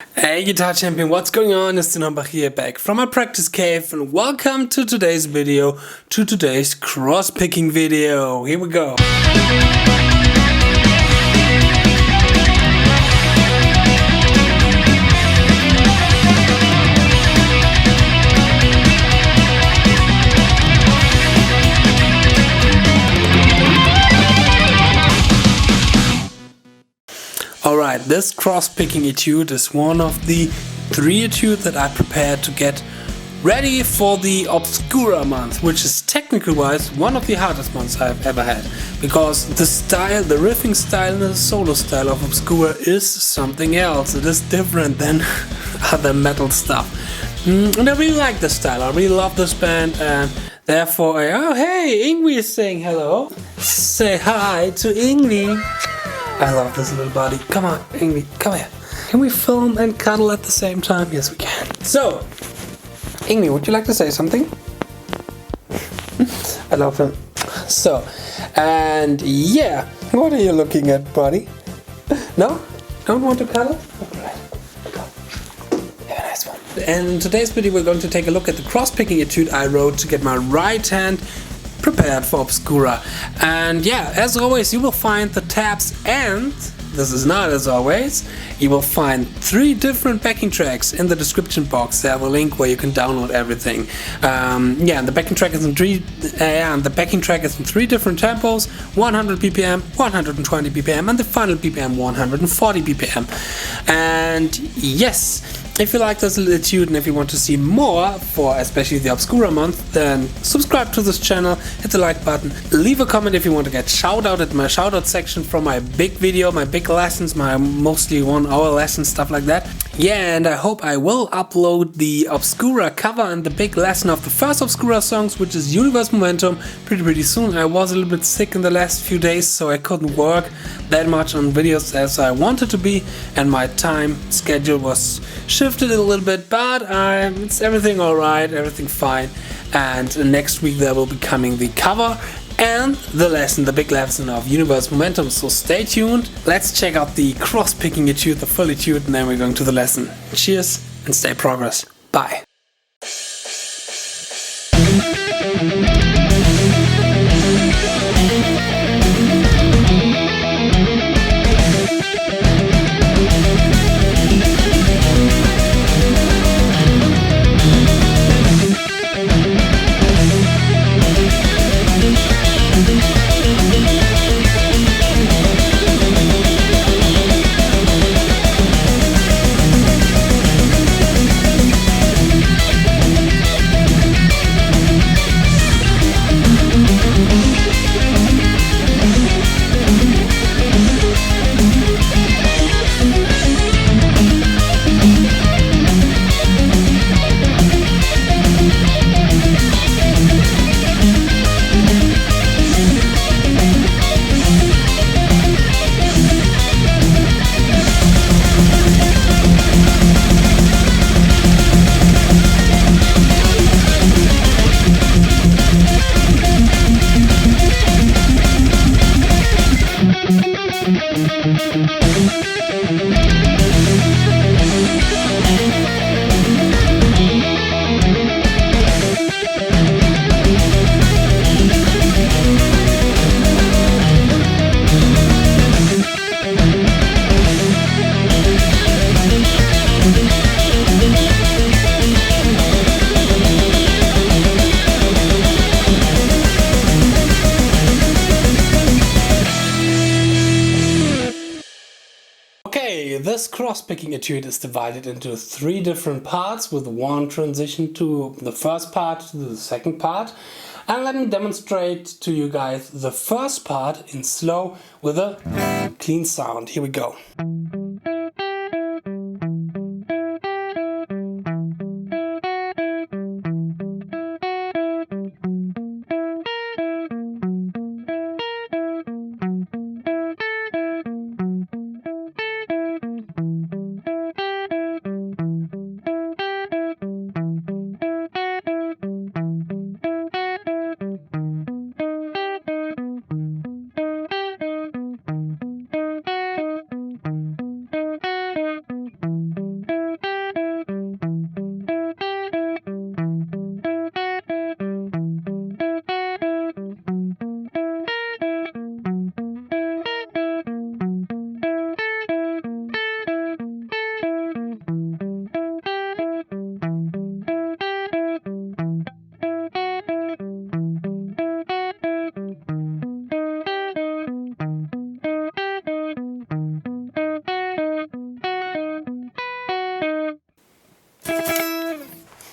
Hey Guitar Champion, what's going on? It's Dunlop here, back from my practice cave, and welcome to today's video, to today's cross picking video. Here we go. Alright, this cross-picking etude is one of the 3 etudes that I prepared to get ready for the Obscura month, which is technically wise one of the hardest months I've ever had, because the style, the riffing style and the solo style of Obscura is something else. It is different than other metal stuff. And I really like this style, I really love this band, and therefore oh hey, Yngwie is saying hello. Say hi to Yngwie. I love this little buddy. Come on, Yngwie, come here. Can we film and cuddle at the same time? Yes, we can. So, Yngwie, would you like to say something? I love him. So, and yeah, what are you looking at, buddy? No? Don't want to cuddle? Alright, go. Have a nice one. And in today's video, we're going to take a look at the cross-picking etude I wrote to get my right hand prepared for Obscura. And yeah, as always, you will find the tabs, and this is not as always, you will find 3 different backing tracks in the description box. They have a link where you can download everything. Yeah, and the backing track is in 3 different tempos: 100 BPM, 120 BPM, and the final BPM 140 BPM. And yes, if you like this little etude and if you want to see more for especially the Obscura month, then subscribe to this channel, hit the like button, leave a comment if you want to get shout out at my shout out section from my big video, my big lessons, my mostly 1-hour lessons, stuff like that. Yeah, and I hope I will upload the Obscura cover and the big lesson of the first Obscura songs, which is Universe Momentum, pretty soon. I was a little bit sick in the last few days, so I couldn't work that much on videos as I wanted to be, and my time schedule was shifted a little bit, but it's everything alright, everything fine. And next week there will be coming the cover and the lesson, the big lesson of Universe Momentum, so stay tuned. Let's check out the cross-picking etude, the full etude, and then we're going to the lesson. Cheers and stay progress. Bye. This cross-picking etude is divided into 3 different parts, with one transition to the first part to the second part. And let me demonstrate to you guys the first part in slow with a clean sound. Here we go.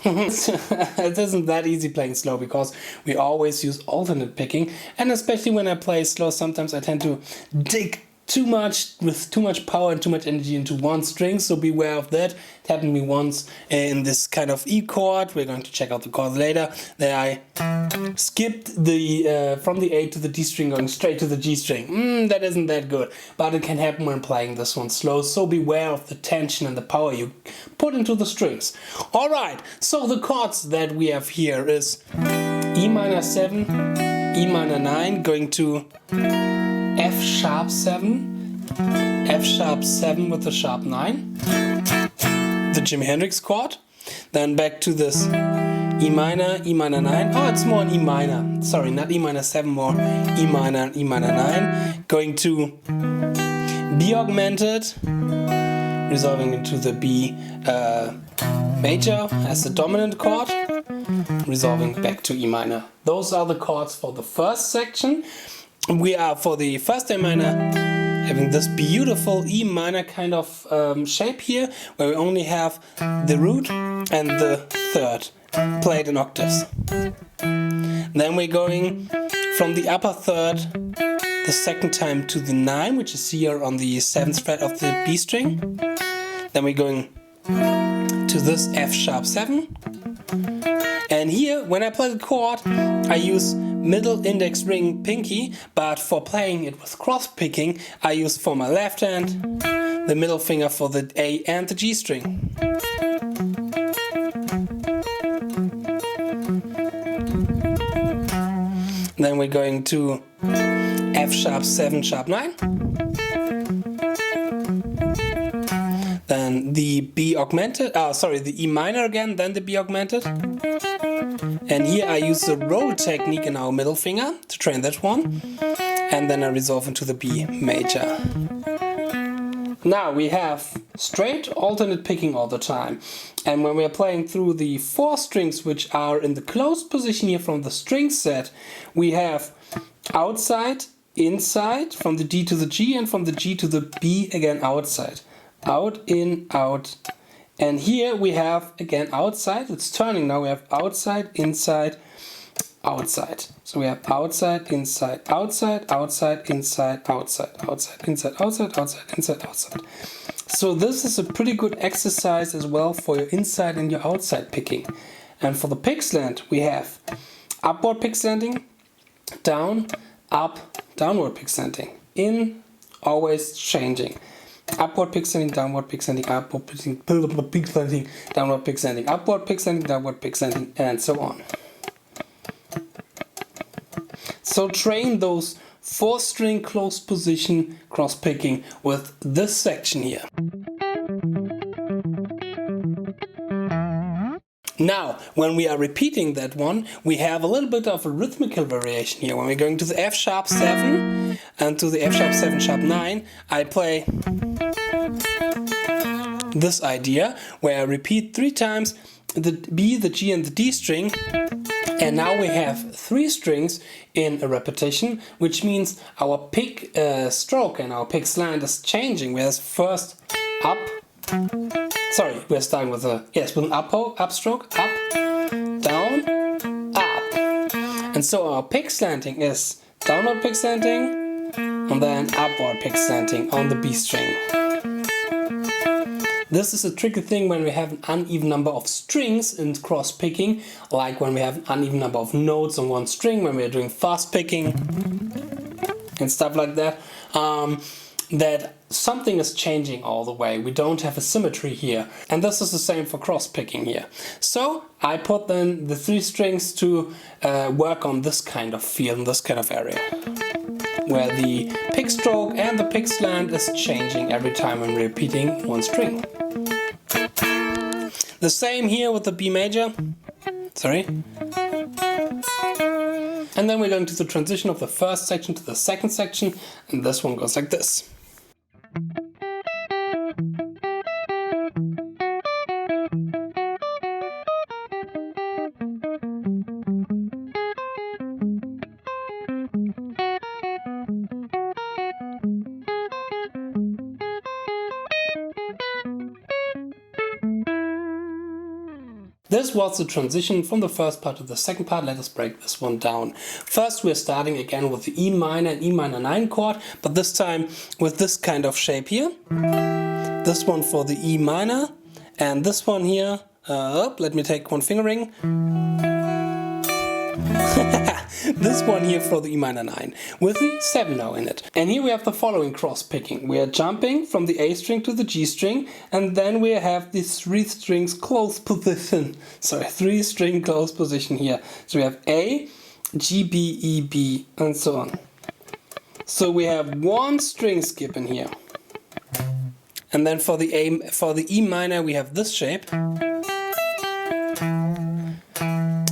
It isn't that easy playing slow because we always use alternate picking, and especially when I play slow, sometimes I tend to dig too much with too much power and too much energy into one string, so beware of that. It happened to me once in this kind of E chord. We're going to check out the chord later. That I skipped the from the A to the D string going straight to the G string. That isn't that good, but it can happen when playing this one slow, so beware of the tension and the power you put into the strings. Alright, so the chords that we have here is E minor 7, E minor 9, going to F sharp 7, F sharp 7 with the sharp 9, the Jimi Hendrix chord, then back to this E minor 9, oh it's more an E minor, sorry, not E minor 7, more E minor 9, going to B augmented, resolving into the B major as the dominant chord, resolving back to E minor. Those are the chords for the first section. We are, for the first A minor, having this beautiful E minor kind of shape here, where we only have the root and the third played in octaves. Then we're going from the upper third the second time to the 9, which is here on the 7th fret of the B string. Then we're going to this F sharp 7. And here, when I play the chord, I use middle index ring pinky, but for playing it with cross picking, I use for my left hand the middle finger for the A and the G string. Then we're going to F sharp 7, sharp 9. Then the B augmented, the E minor again, then the B augmented. And here I use the roll technique in our middle finger to train that one. And then I resolve into the B major. Now we have straight alternate picking all the time. And when we are playing through the 4 strings which are in the closed position here from the string set, we have outside, inside, from the D to the G, and from the G to the B again outside. Out, in, out. And here we have again outside, it's turning now, we have outside, inside, outside. So we have outside, inside, outside, outside, inside, outside, outside, inside, outside, outside, inside, outside. So this is a pretty good exercise as well for your inside and your outside picking. And for the pick slant we have upward pick slanting, down, up, downward pick slanting, in, always changing. Upward pick slanting, downward pick slanting, upward pick slanting, downward pick slanting, upward pick slanting, downward pick slanting, and so on. So train those 4-string closed position cross picking with this section here. Now, when we are repeating that one, we have a little bit of a rhythmical variation here. When we're going to the F sharp 7 and to the F sharp 7 sharp 9, I play this idea where I repeat 3 times the B, the G and the D string, and now we have 3 strings in a repetition, which means our pick stroke and our pick slant is changing. Whereas first up, we're starting with with an up stroke, up, down, up. And so our pick slanting is downward pick slanting and then upward pick slanting on the B string. This is a tricky thing when we have an uneven number of strings in cross picking, like when we have an uneven number of notes on one string, when we're doing fast picking and stuff like that, that something is changing all the way. We don't have a symmetry here. And this is the same for cross picking here. So I put then the 3 strings to work on this kind of feel, in this kind of area, where the pick stroke and the pick slant is changing every time I'm repeating one string. The same here with the B major. And then we're going to the transition of the first section to the second section, and this one goes like this. This was the transition from the first part to the second part. Let us break this one down. First, we're starting again with the E minor and E minor 9 chord, but this time with this kind of shape here. This one for the E minor, and this one here, let me take one fingering. This one here for the E minor 9, with the 7 now in it. And here we have the following cross picking. We are jumping from the A string to the G string, and then we have these 3 strings close position. Sorry, 3 string close position here. So we have A, G, B, E, B, and so on. So we have 1 string skip in here. And then for the E minor we have this shape.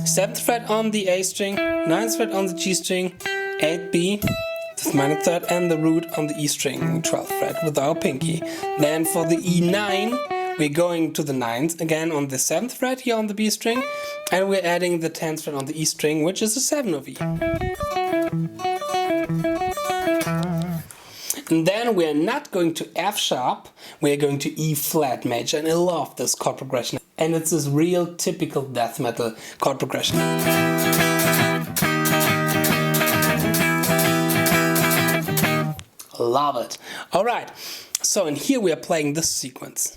7th fret on the A string, 9th fret on the G string, 8B, the minor 3rd, and the root on the E string, 12th fret with our pinky. Then for the E9, we're going to the 9th again on the 7th fret here on the B string, and we're adding the 10th fret on the E string, which is a 7 of E. And then we're not going to F sharp, we're going to E flat major, and I love this chord progression. And it's this real typical death metal chord progression. Love it. Alright, so in here we are playing this sequence.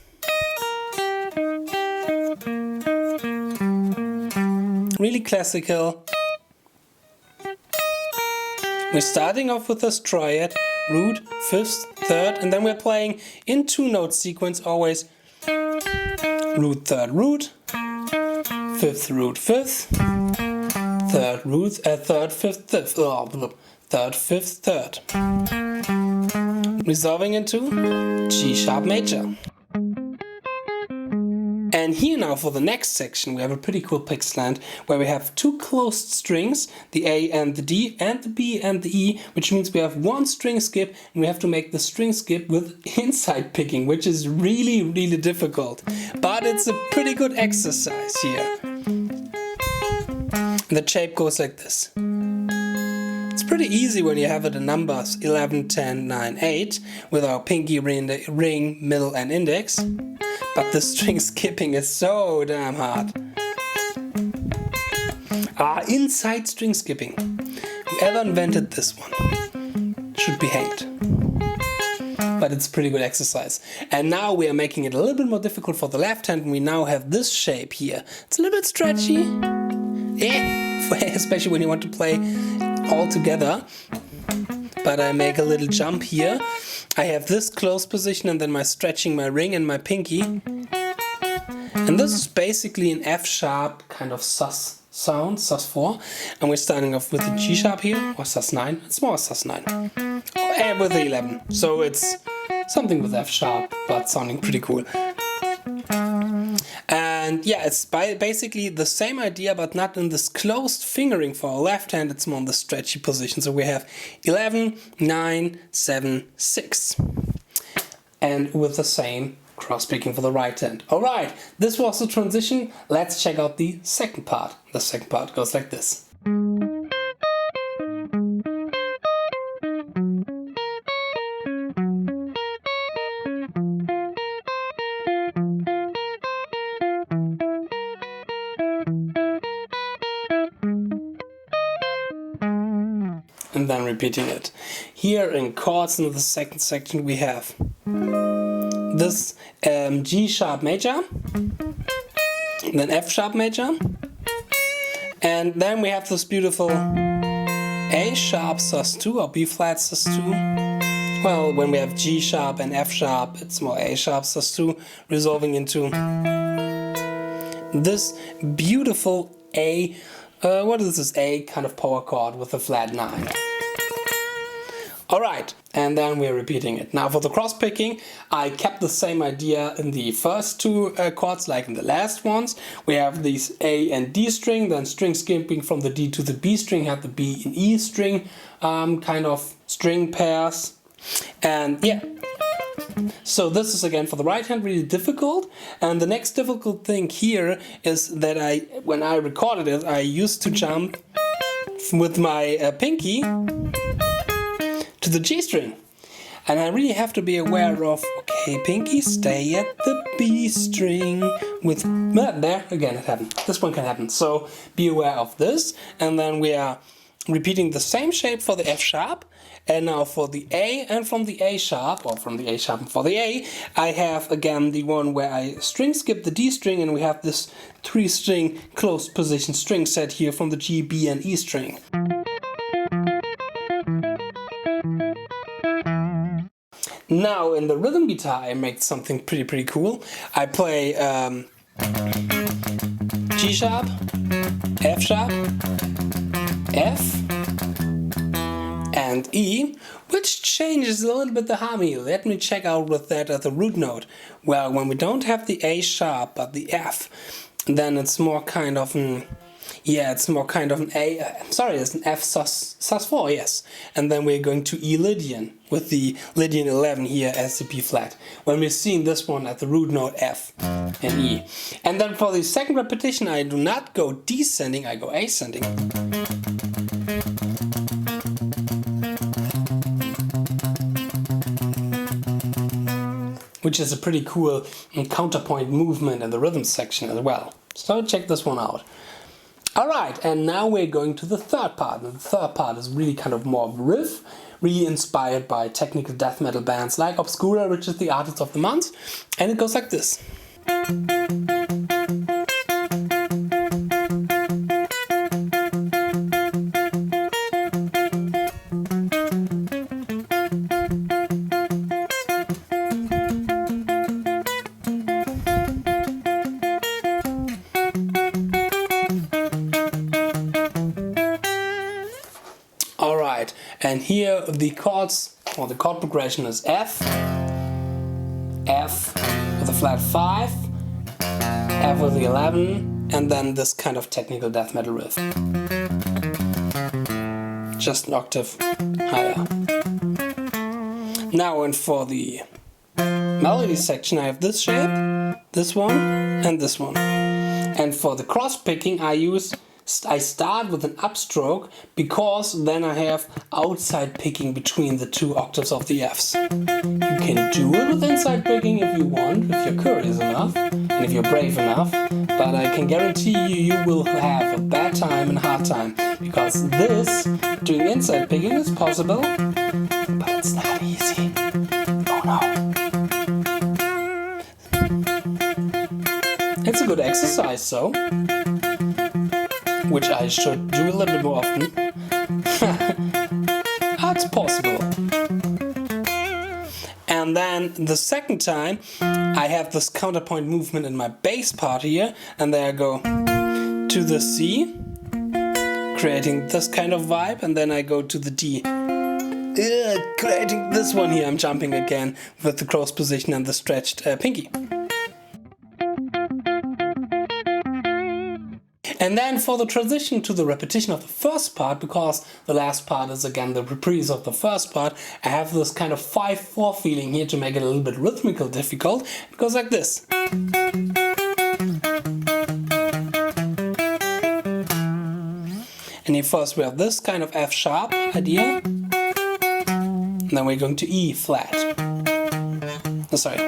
Really classical. We're starting off with this triad, root, 5th, 3rd, and then we're playing in 2-note sequence always root, 3rd, root, 5th, root, 5th, 3rd, root, 3rd, 5th, 5th, 3rd, 5th, 3rd. Resolving into G sharp major. And here now for the next section we have a pretty cool pick slant where we have 2 closed strings, the A and the D and the B and the E, which means we have 1 string skip, and we have to make the string skip with inside picking, which is really, really difficult. But it's a pretty good exercise here. And the shape goes like this. It's pretty easy when you have it in numbers 11, 10, 9, 8 with our pinky, ring, middle and index. But the string skipping is so damn hard. Inside string skipping. Whoever invented this one should be hanged. But it's a pretty good exercise. And now we are making it a little bit more difficult for the left hand, and we now have this shape here. It's a little bit stretchy. Especially when you want to play all together. But I make a little jump here. I have this close position and then my stretching my ring and my pinky. And this is basically an F sharp kind of sus sound, sus4. And we're starting off with the G sharp here, or sus9. It's more sus9. And with the 11. So it's something with F sharp, but sounding pretty cool. And yeah, it's basically the same idea, but not in this closed fingering for our left hand, it's more in the stretchy position. So we have 11, 9, 7, 6. And with the same cross picking for the right hand. Alright, this was the transition. Let's check out the second part. The second part goes like this. And then repeating it. Here in chords in the second section we have this G sharp major, then F sharp major, and then we have this beautiful A sharp sus2 or B flat sus2. Well, when we have G sharp and F sharp, it's more A sharp sus2, resolving into this beautiful A. What is this A kind of power chord with a flat 9? Alright, and then we're repeating it. Now for the cross picking, I kept the same idea in the first 2 chords like in the last ones. We have these A and D string, then string skipping from the D to the B string, have the B and E string kind of string pairs. And yeah, so this is again for the right hand really difficult. And the next difficult thing here is that when I recorded it, I used to jump with my pinky to the G string. And I really have to be aware of, okay, pinky, stay at the B string, with, there again it happened. This one can happen, so be aware of this. And then we are repeating the same shape for the F sharp, and now for the A, and from the A sharp, or from the A sharp and for the A, I have again the one where I string skip the D string, and we have this 3-string closed position string set here from the G, B and E string. Now in the rhythm guitar I make something pretty cool. I play G sharp, F sharp, F and E, which changes a little bit the harmony. Let me check out with that at the root note. Well, when we don't have the A sharp but the F, then it's more kind of an, yeah, it's more kind of an A, sorry, it's an F sus4, yes. And then we're going to E Lydian with the Lydian 11 here as the B flat. When we're seeing this one at the root note F and E. And then for the second repetition I do not go descending, I go ascending. Which is a pretty cool counterpoint movement in the rhythm section as well. So check this one out. Alright, and now we're going to the third part. And the third part is really kind of more of a riff, really inspired by technical death metal bands like Obscura, which is the artist of the month. And it goes like this. Alright, and here the chords, or the chord progression is F, F with a flat 5, F with the 11, and then this kind of technical death metal riff. Just an octave higher. Now, and for the melody section I have this shape, this one, and this one. And for the cross picking I start with an upstroke because then I have outside picking between the two octaves of the Fs. You can do it with inside picking if you want, if you're curious enough and if you're brave enough, but I can guarantee you will have a bad time and hard time because this, doing inside picking is possible, but it's not easy. Oh no. It's a good exercise, so. Which I should do a little bit more often. It's possible. And then the second time I have this counterpoint movement in my bass part here, and then I go to the C, creating this kind of vibe, and then I go to the D, creating this one here. I'm jumping again with the cross position and the stretched pinky. And then for the transition to the repetition of the first part, because the last part is again the reprise of the first part, I have this kind of 5/4 feeling here to make it a little bit rhythmical difficult. It goes like this. And here first we have this kind of F sharp idea, and then we're going to E flat. Oh, sorry,